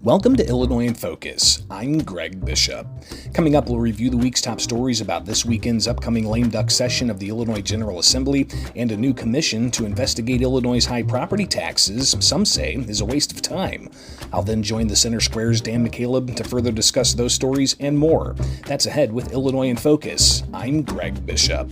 Welcome to Illinois in Focus. I'm Greg Bishop. Coming up, we'll review the week's top stories about this weekend's upcoming lame duck session of the Illinois General Assembly and a new commission to investigate Illinois' high property taxes, some say is a waste of time. I'll then join the Center Square's Dan McCaleb to further discuss those stories and more. That's ahead with Illinois in Focus. I'm Greg Bishop.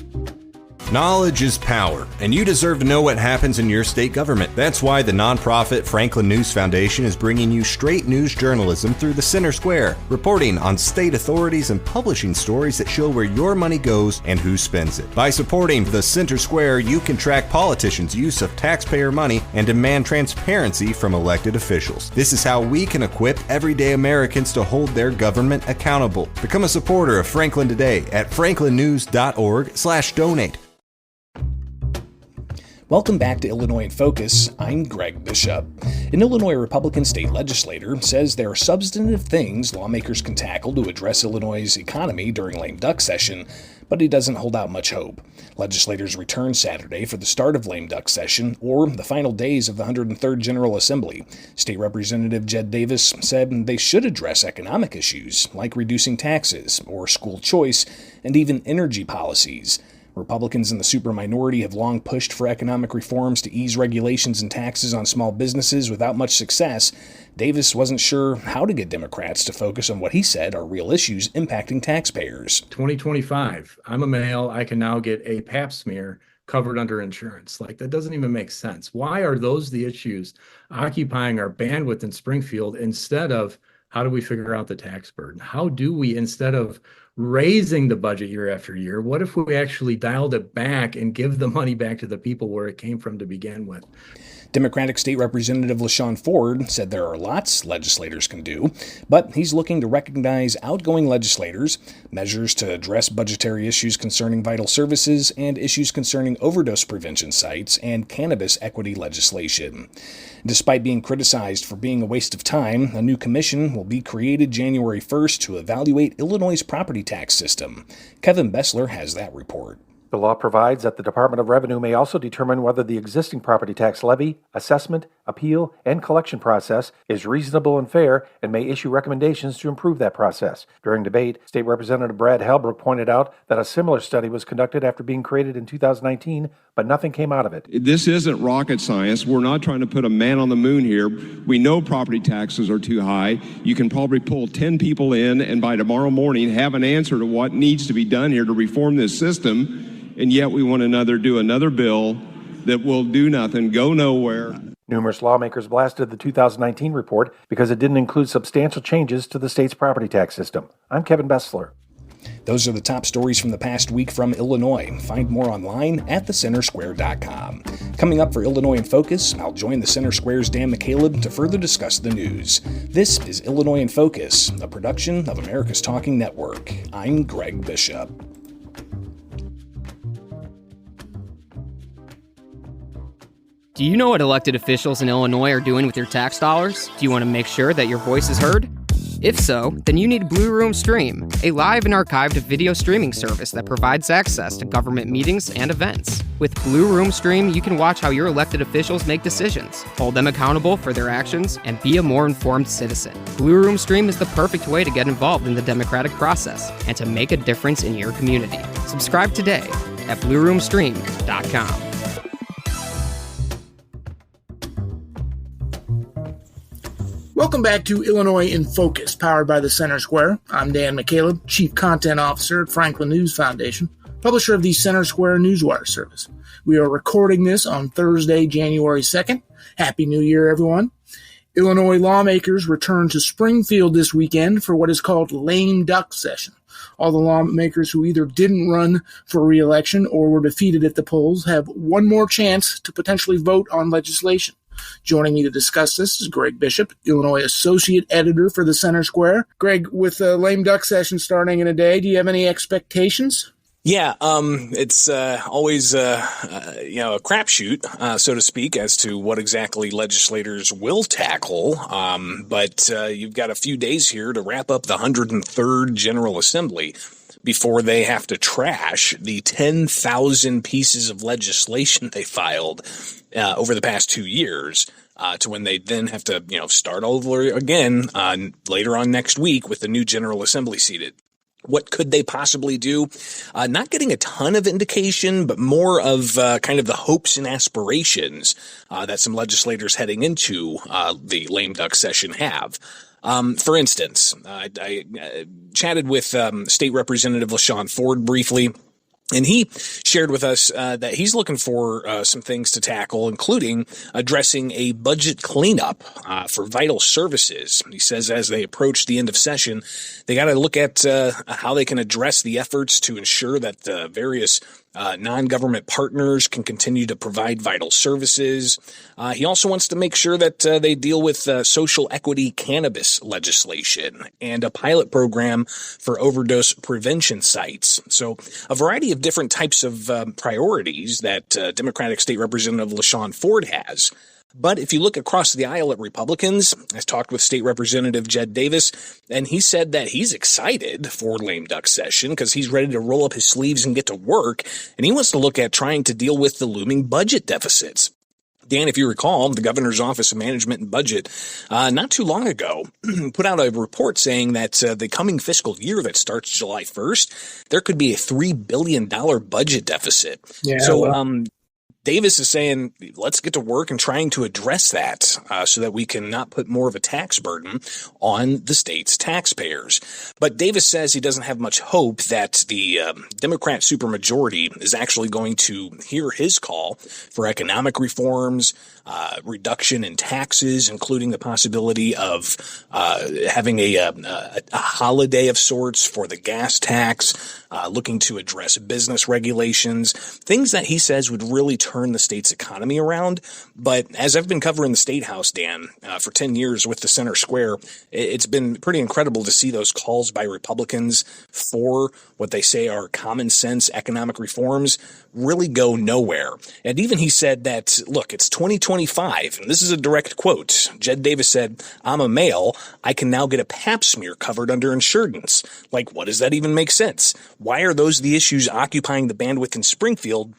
Knowledge is power, and you deserve to know what happens in your state government. That's why the nonprofit Franklin News Foundation is bringing you straight news journalism through the Center Square, reporting on state authorities and publishing stories that show where your money goes and who spends it. By supporting the Center Square, you can track politicians' use of taxpayer money and demand transparency from elected officials. This is how we can equip everyday Americans to hold their government accountable. Become a supporter of Franklin today at franklinnews.org/donate. Welcome back to Illinois in Focus. I'm Greg Bishop. An Illinois Republican state legislator says there are substantive things lawmakers can tackle to address Illinois' economy during lame duck session, but he doesn't hold out much hope. Legislators return Saturday for the start of lame duck session, or the final days of the 103rd General Assembly. State Representative Jed Davis said they should address economic issues like reducing taxes or school choice and even energy policies. Republicans in the superminority have long pushed for economic reforms to ease regulations and taxes on small businesses without much success. Davis wasn't sure how to get Democrats to focus on what he said are real issues impacting taxpayers. 2025, I'm a male, I can now get a pap smear covered under insurance. That doesn't even make sense. Why are those the issues occupying our bandwidth in Springfield instead of how do we figure out the tax burden? How do we, instead of raising the budget year after year, what if we actually dialed it back and give the money back to the people where it came from to begin with? Democratic State Representative LaShawn Ford said there are lots legislators can do, but he's looking to recognize outgoing legislators, measures to address budgetary issues concerning vital services, and issues concerning overdose prevention sites and cannabis equity legislation. Despite being criticized for being a waste of time, a new commission will be created January 1st to evaluate Illinois' property tax system. Kevin Bessler has that report. The law provides that the Department of Revenue may also determine whether the existing property tax levy, assessment, appeal, and collection process is reasonable and fair and may issue recommendations to improve that process. During debate, State Representative Brad Halbrook pointed out that a similar study was conducted after being created in 2019, but nothing came out of it. This isn't rocket science. We're not trying to put a man on the moon here. We know property taxes are too high. You can probably pull 10 people in and by tomorrow morning have an answer to what needs to be done here to reform this system. And yet we want to do another bill that will do nothing, go nowhere. Numerous lawmakers blasted the 2019 report because it didn't include substantial changes to the state's property tax system. I'm Kevin Bessler. Those are the top stories from the past week from Illinois. Find more online at thecentersquare.com. Coming up for Illinois in Focus, I'll join the Center Square's Dan McCaleb to further discuss the news. This is Illinois in Focus, a production of America's Talking Network. I'm Greg Bishop. Do you know what elected officials in Illinois are doing with your tax dollars? Do you want to make sure that your voice is heard? If so, then you need Blue Room Stream, a live and archived video streaming service that provides access to government meetings and events. With Blue Room Stream, you can watch how your elected officials make decisions, hold them accountable for their actions, and be a more informed citizen. Blue Room Stream is the perfect way to get involved in the democratic process and to make a difference in your community. Subscribe today at blueroomstream.com. Welcome back to Illinois in Focus, powered by the Center Square. I'm Dan McCaleb, Chief Content Officer at Franklin News Foundation, publisher of the Center Square Newswire service. We are recording this on Thursday, January 2nd. Happy New Year, everyone. Illinois lawmakers return to Springfield this weekend for what is called lame duck session. All the lawmakers who either didn't run for re-election or were defeated at the polls have one more chance to potentially vote on legislation. Joining me to discuss this is Greg Bishop, Illinois Associate Editor for the Center Square. Greg, with the lame duck session starting in a day, do you have any expectations? Yeah, it's always a crapshoot, so to speak, as to what exactly legislators will tackle. But you've got a few days here to wrap up the 103rd General Assembly. before they have to trash the 10,000 pieces of legislation they filed over the past 2 years. To when they then have to, start over again later on next week with the new General Assembly seated. What could they possibly do? Not getting a ton of indication, but more of kind of the hopes and aspirations that some legislators heading into the lame duck session have. For instance, I chatted with State Representative LaShawn Ford briefly. And he shared with us that he's looking for some things to tackle, including addressing a budget cleanup for vital services. He says as they approach the end of session, they got to look at how they can address the efforts to ensure that various non-government partners can continue to provide vital services. He also wants to make sure that they deal with social equity cannabis legislation and a pilot program for overdose prevention sites. So a variety of different types of priorities that Democratic State Representative LaShawn Ford has. But if you look across the aisle at Republicans, I talked with State Representative Jed Davis, and he said that he's excited for lame duck session because he's ready to roll up his sleeves and get to work, and he wants to look at trying to deal with the looming budget deficits. Dan, if you recall, the Governor's Office of Management and Budget not too long ago put out a report saying that the coming fiscal year that starts July 1st, there could be a $3 billion budget deficit. Yeah, so Davis is saying, let's get to work and trying to address that so that we can not put more of a tax burden on the state's taxpayers. But Davis says he doesn't have much hope that the Democrat supermajority is actually going to hear his call for economic reforms, reduction in taxes, including the possibility of having a holiday of sorts for the gas tax, looking to address business regulations, things that he says would really turn the state's economy around. But as I've been covering the State House, Dan, for 10 years with the Center Square, it's been pretty incredible to see those calls by Republicans for what they say are common sense economic reforms really go nowhere. And even he said that, look, it's 2025, and this is a direct quote. Jed Davis said, "I'm a male. I can now get a pap smear covered under insurance." Like, what does that even make sense? Why are those the issues occupying the bandwidth in Springfield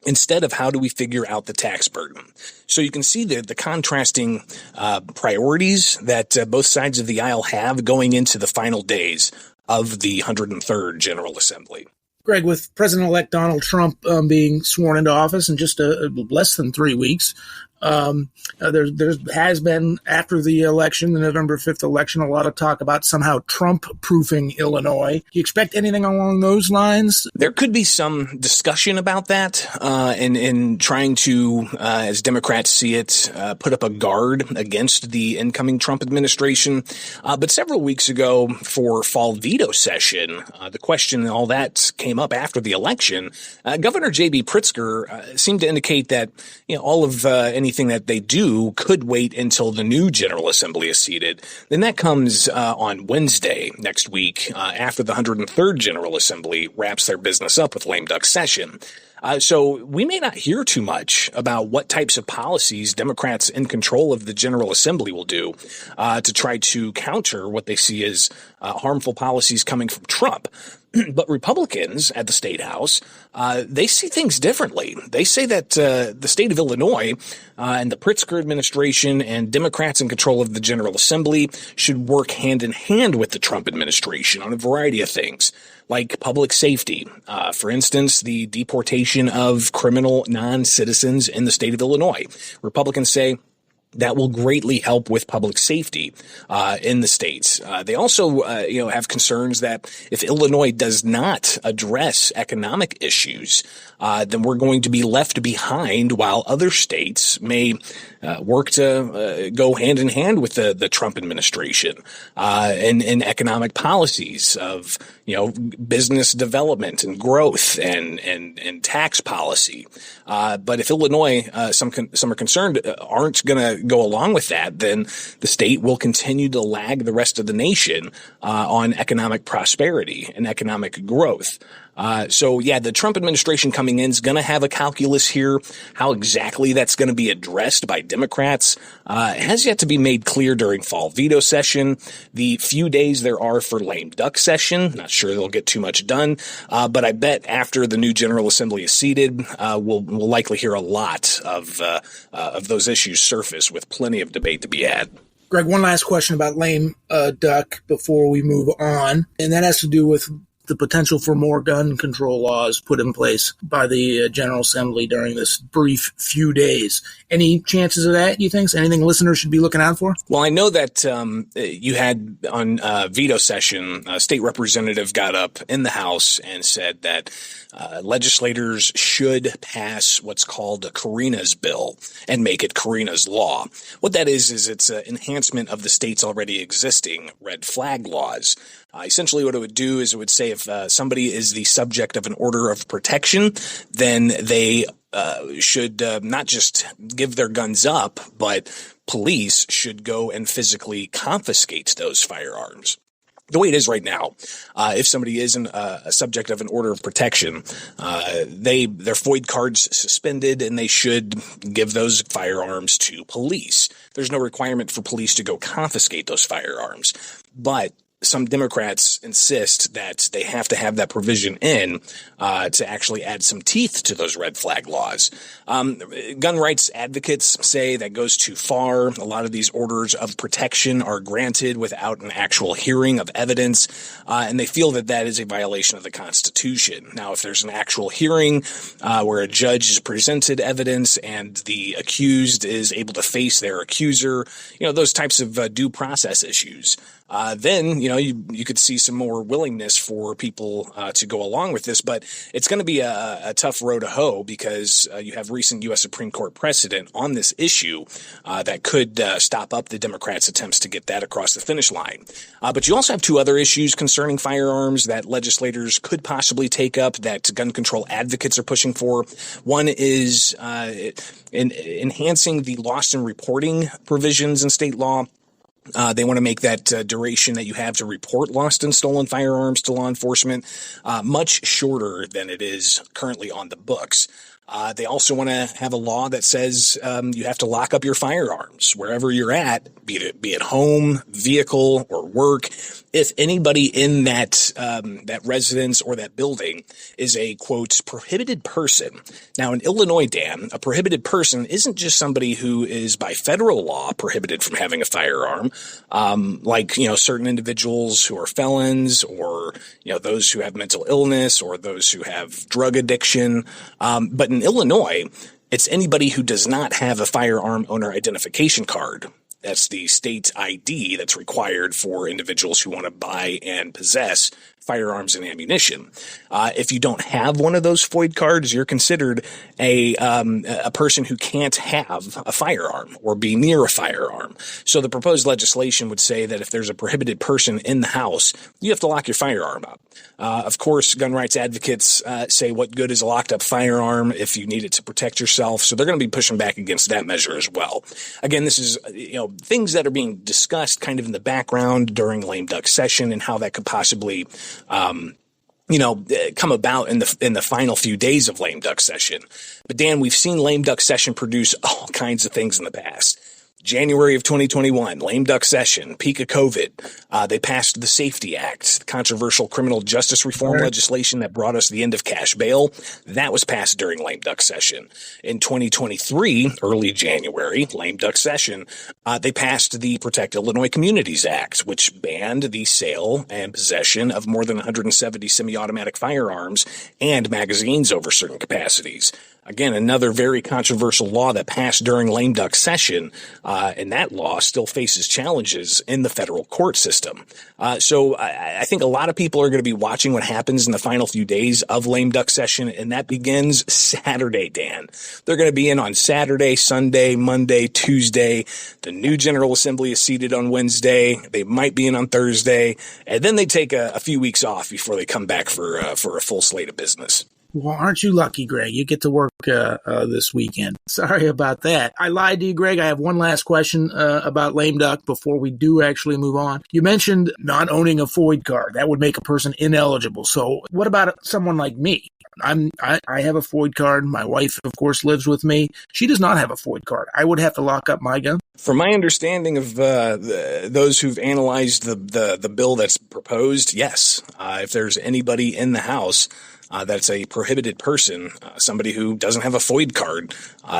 instead of how do we figure out the tax burden? So you can see the contrasting priorities that both sides of the aisle have going into the final days of the 103rd General Assembly. Greg, with President-elect Donald Trump being sworn into office in just less than 3 weeks, there has been, after the election, the November 5th election, a lot of talk about somehow Trump-proofing Illinois. Do you expect anything along those lines? There could be some discussion about that in trying to, as Democrats see it, put up a guard against the incoming Trump administration. But several weeks ago for fall veto session, the question and all that came up after the election. Governor J.B. Pritzker seemed to indicate that all of anything that they do could wait until the new General Assembly is seated. Then that comes on Wednesday next week after the 103rd General Assembly wraps their business up with lame duck session. So we may not hear too much about what types of policies Democrats in control of the General Assembly will do to try to counter what they see as harmful policies coming from Trump. But Republicans at the State House, they see things differently. They say that the state of Illinois and the Pritzker administration and Democrats in control of the General Assembly should work hand in hand with the Trump administration on a variety of things, like public safety. For instance, the deportation of criminal non-citizens in the state of Illinois. Republicans say that will greatly help with public safety in the states. They also, have concerns that if Illinois does not address economic issues, then we're going to be left behind while other states may work to go hand in hand with the Trump administration in economic policies of business development and growth and tax policy. But if Illinois, some are concerned, aren't going to go along with that, then the state will continue to lag the rest of the nation on economic prosperity and economic growth. So the Trump administration coming in is going to have a calculus here. How exactly that's going to be addressed by Democrats has yet to be made clear during fall veto session. The few days there are for lame duck session, not sure they'll get too much done. But I bet after the new General Assembly is seated, we'll likely hear a lot of those issues surface with plenty of debate to be had. Greg, one last question about lame duck before we move on, and that has to do with the potential for more gun control laws put in place by the General Assembly during this brief few days. Any chances of that, you think? Anything listeners should be looking out for? Well, I know that you had on veto session, a state representative got up in the House and said that legislators should pass what's called a Karina's bill and make it Karina's law. What that is it's an enhancement of the state's already existing red flag laws. Essentially what it would do is it would say if somebody is the subject of an order of protection, then they should not just give their guns up, but police should go and physically confiscate those firearms. The way it is right now, if somebody is a subject of an order of protection, their FOID cards suspended and they should give those firearms to police. There's no requirement for police to go confiscate those firearms, but some Democrats insist that they have to have that provision in to actually add some teeth to those red flag laws. Gun rights advocates say that goes too far. A lot of these orders of protection are granted without an actual hearing of evidence, and they feel that that is a violation of the Constitution. Now, if there's an actual hearing where a judge has presented evidence and the accused is able to face their accuser, those types of due process issues, then, you could see some more willingness for people to go along with this. But it's going to be a tough row to hoe because you have recent U.S. Supreme Court precedent on this issue that could stop up the Democrats' attempts to get that across the finish line. But you also have two other issues concerning firearms that legislators could possibly take up that gun control advocates are pushing for. One is enhancing the lost in reporting provisions in state law. They want to make that duration that you have to report lost and stolen firearms to law enforcement much shorter than it is currently on the books. They also want to have a law that says you have to lock up your firearms wherever you're at, be it home, vehicle, or work. If anybody in that residence or that building is a, quote, prohibited person. Now, in Illinois, Dan, a prohibited person isn't just somebody who is by federal law prohibited from having a firearm, like, certain individuals who are felons or, those who have mental illness or those who have drug addiction. But in Illinois, it's anybody who does not have a firearm owner identification card. That's the state ID that's required for individuals who want to buy and possess firearms and ammunition. If you don't have one of those FOID cards, you're considered a person who can't have a firearm or be near a firearm. So the proposed legislation would say that if there's a prohibited person in the house, you have to lock your firearm up. Of course, gun rights advocates say what good is a locked up firearm if you need it to protect yourself. So they're going to be pushing back against that measure as well. Again, this is things that are being discussed kind of in the background during lame duck session and how that could possibly come about in the final few days of lame duck session. But Dan, we've seen lame duck session produce all kinds of things in the past. January of 2021, lame duck session, peak of COVID. They passed the Safety Act, the controversial criminal justice reform legislation that brought us the end of cash bail. That was passed during lame duck session. In 2023, early January, lame duck session, they passed the Protect Illinois Communities Act, which banned the sale and possession of more than 170 semi-automatic firearms and magazines over certain capacities. Again, another very controversial law that passed during lame duck session, and that law still faces challenges in the federal court system. So I think a lot of people are going to be watching what happens in the final few days of lame duck session, and that begins Saturday, Dan. They're going to be in on Saturday, Sunday, Monday, Tuesday. The new General Assembly is seated on Wednesday. They might be in on Thursday, and then they take a few weeks off before they come back for a full slate of business. Well, aren't you lucky, Greg? You get to work this weekend. Sorry about that. I lied to you, Greg. I have one last question about lame duck before we do actually move on. You mentioned not owning a FOID card. That would make a person ineligible. So what about someone like me? I have a FOID card. My wife, of course, lives with me. She does not have a FOID card. I would have to lock up my gun. From my understanding of those who've analyzed the bill that's proposed, yes. If there's anybody in the House that's a prohibited person, somebody who doesn't have a FOID card,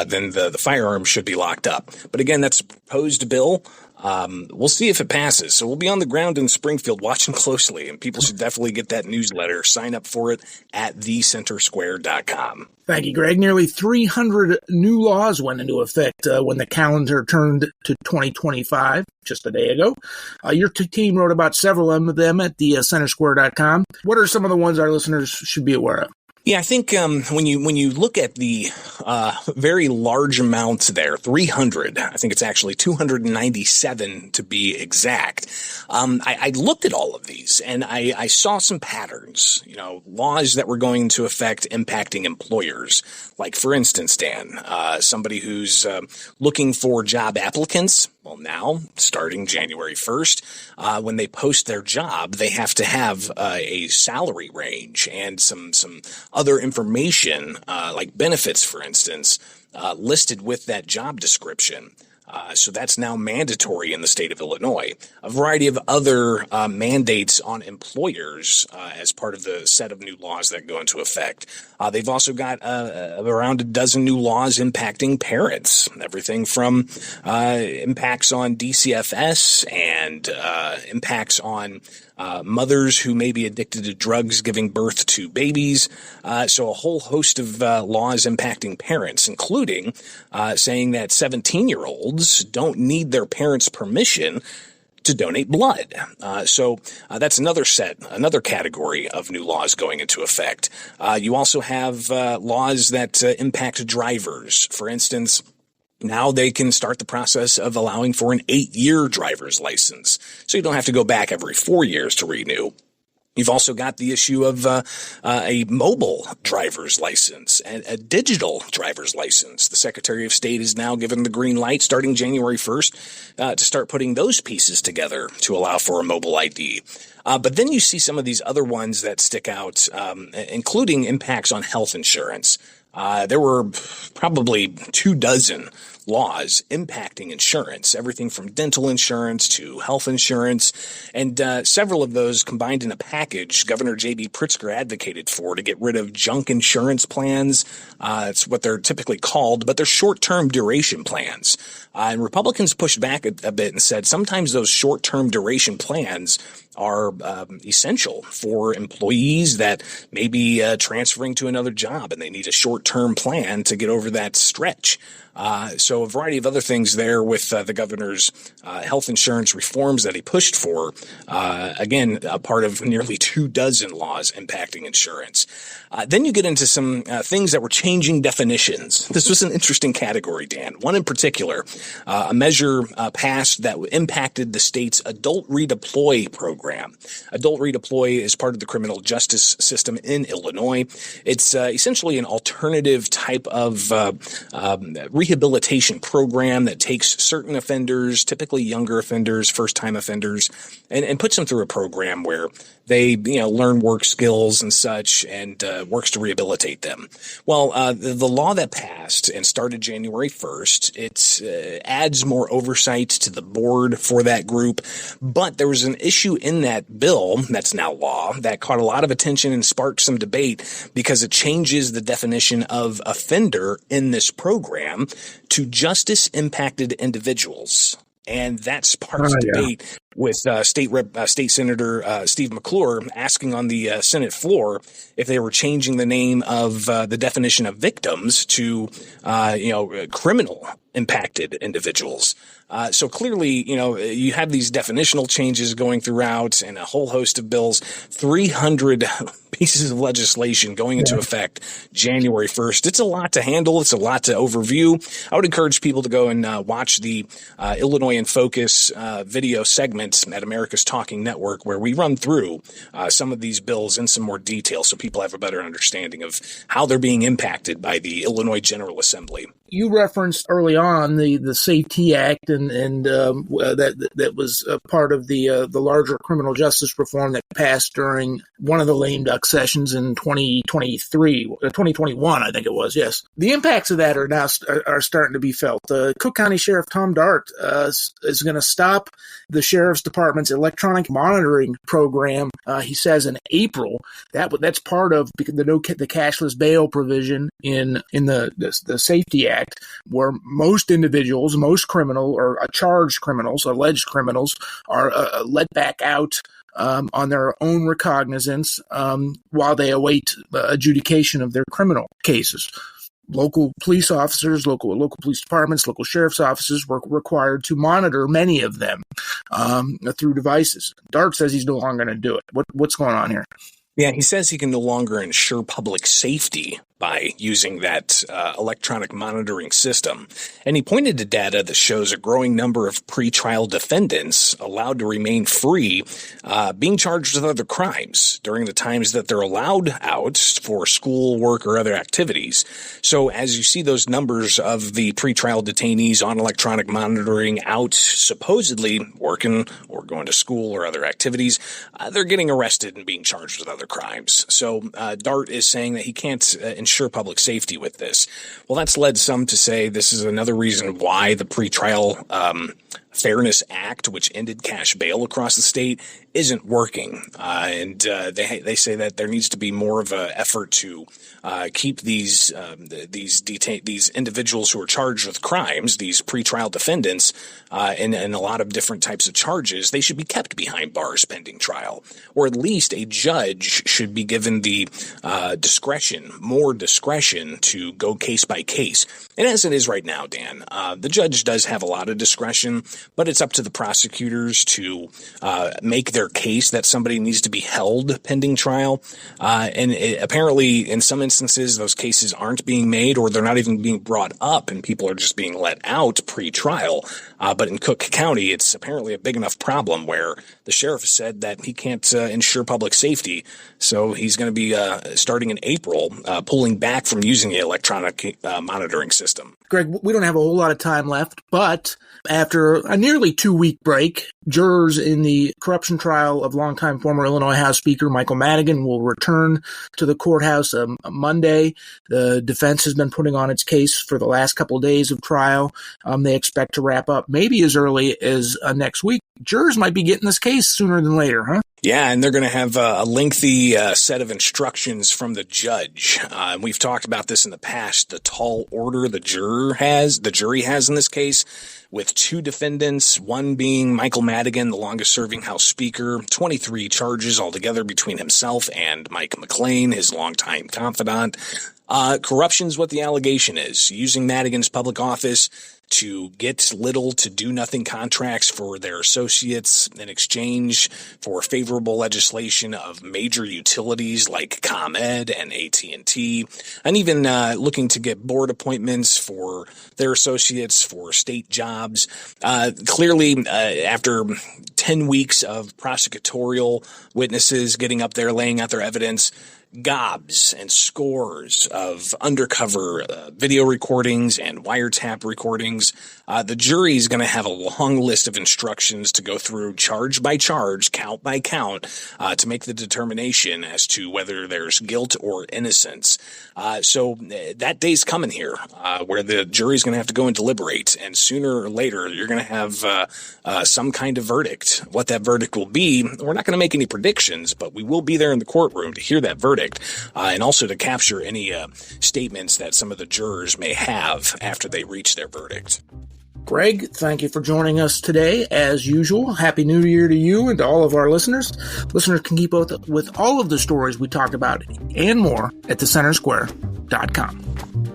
then the firearm should be locked up. But again, that's a proposed bill. We'll see if it passes. So we'll be on the ground in Springfield watching closely, and people should definitely get that newsletter. Sign up for it at thecentersquare.com. Thank you, Greg. Nearly 300 new laws went into effect when the calendar turned to 2025 just a day ago. Your team wrote about several of them at thecentersquare.com. What are some of the ones our listeners should be aware of? Yeah, I think when you look at the very large amounts there, 300, I think it's actually 297 to be exact. I looked at all of these and I saw some patterns, laws that were going to affect impacting employers. Like, for instance, Dan, somebody who's looking for job applicants. Well, now, starting January 1st, when they post their job, they have to have a salary range and some other information, like benefits, for instance, listed with that job description. So that's now mandatory in the state of Illinois. A variety of other mandates on employers as part of the set of new laws that go into effect. They've also got around a dozen new laws impacting parents, everything from impacts on DCFS and impacts on mothers who may be addicted to drugs giving birth to babies. So a whole host of laws impacting parents, including saying that 17-year-olds don't need their parents' permission to donate blood. So that's another category of new laws going into effect. You also have laws that impact drivers. For instance, now they can start the process of allowing for an 8-year driver's license. So you don't have to go back every 4 years to renew. You've also got the issue of a mobile driver's license and a digital driver's license. The Secretary of State is now given the green light starting January 1st to start putting those pieces together to allow for a mobile ID. But then you see some of these other ones that stick out, including impacts on health insurance. There were probably 24 laws impacting insurance, everything from dental insurance to health insurance, and several of those combined in a package Governor J.B. Pritzker advocated for to get rid of junk insurance plans. It's what they're typically called, but they're short-term duration plans. And Republicans pushed back a bit and said sometimes those short-term duration plans are essential for employees that may be transferring to another job and they need a short-term plan to get over that stretch. So a variety of other things there with the governor's health insurance reforms that he pushed for. Again, a part of nearly 24 laws impacting insurance. Then you get into some things that were changing definitions. This was an interesting category, Dan. One in particular, a measure passed that impacted the state's adult redeploy program. Adult redeploy is part of the criminal justice system in Illinois. It's essentially an alternative type of rehabilitation program that takes certain offenders, typically younger offenders, first-time offenders, and puts them through a program where they, learn work skills and such, and works to rehabilitate them. Well, the law that passed and started January 1st, it adds more oversight to the board for that group, but there was an issue in that bill that's now law that caught a lot of attention and sparked some debate because it changes the definition of offender in this program to justice-impacted individuals. And that sparks debate with State Senator Steve McClure asking on the Senate floor if they were changing the name of the definition of victims to, criminal impacted individuals. So clearly, you have these definitional changes going throughout and a whole host of bills. 300 pieces of legislation going into effect January 1st. It's a lot to handle. It's a lot to overview. I would encourage people to go and watch the Illinois in Focus video segment at America's Talking Network, where we run through some of these bills in some more detail so people have a better understanding of how they're being impacted by the Illinois General Assembly. You referenced early on the Safety Act, and that was a part of the larger criminal justice reform that passed during one of the lame duck sessions in 2021, I think it was. Yes, the impacts of that are now are starting to be felt. Cook County Sheriff Tom Dart is going to stop the Sheriff's Department's electronic monitoring program. He says in April that's part of the cashless bail provision in the Safety Act, where most individuals, most criminal or charged criminals, alleged criminals, are let back out on their own recognizance while they await adjudication of their criminal cases. Local police officers, local police departments, local sheriff's offices were required to monitor many of them through devices. Dart says he's no longer going to do it. What's going on here? Yeah, he says he can no longer ensure public safety by using that electronic monitoring system. And he pointed to data that shows a growing number of pretrial defendants allowed to remain free, being charged with other crimes during the times that they're allowed out for school, work, or other activities. So as you see those numbers of the pretrial detainees on electronic monitoring out supposedly working or going to school or other activities, they're getting arrested and being charged with other crimes. So Dart is saying that he can't ensure public safety with this. Well, that's led some to say this is another reason why the pretrial Fairness Act, which ended cash bail across the state, isn't working. And they say that there needs to be more of an effort to keep these individuals who are charged with crimes, these pretrial defendants, in a lot of different types of charges. They should be kept behind bars pending trial, or at least a judge should be given the more discretion to go case by case. And as it is right now, Dan, the judge does have a lot of discretion, but it's up to the prosecutors to make their case that somebody needs to be held pending trial. And apparently, in some instances, those cases aren't being made, or they're not even being brought up, and people are just being let out pre-trial. But in Cook County, it's apparently a big enough problem where the sheriff has said that he can't ensure public safety. So he's going to be, starting in April, pulling back from using the electronic monitoring system. Greg, we don't have a whole lot of time left, but after a nearly 2-week break, jurors in the corruption trial of longtime former Illinois House Speaker Michael Madigan will return to the courthouse Monday. The defense has been putting on its case for the last couple of days of trial. They expect to wrap up maybe as early as next week. Jurors might be getting this case sooner than later, huh? Yeah, and they're going to have a lengthy set of instructions from the judge. We've talked about this in the past, the tall order the jury has in this case, with 2 defendants, one being Michael Madigan, the longest-serving House Speaker, 23 charges altogether between himself and Mike McLean, his longtime confidant. Corruption's what the allegation is, using Madigan's public office to get little to do nothing contracts for their associates in exchange for favorable legislation of major utilities like ComEd and AT&T, and even looking to get board appointments for their associates for state jobs. Clearly, after 10 weeks of prosecutorial witnesses getting up there, laying out their evidence, gobs and scores of undercover video recordings and wiretap recordings. The jury is going to have a long list of instructions to go through charge by charge, count by count, to make the determination as to whether there's guilt or innocence. So that day's coming here, where the jury's going to have to go and deliberate, and sooner or later you're going to have some kind of verdict. What that verdict will be, we're not going to make any predictions, but we will be there in the courtroom to hear that verdict. And also to capture any statements that some of the jurors may have after they reach their verdict. Greg, thank you for joining us today. As usual, Happy New Year to you and to all of our listeners. Listeners can keep up with all of the stories we talked about and more at thecentersquare.com.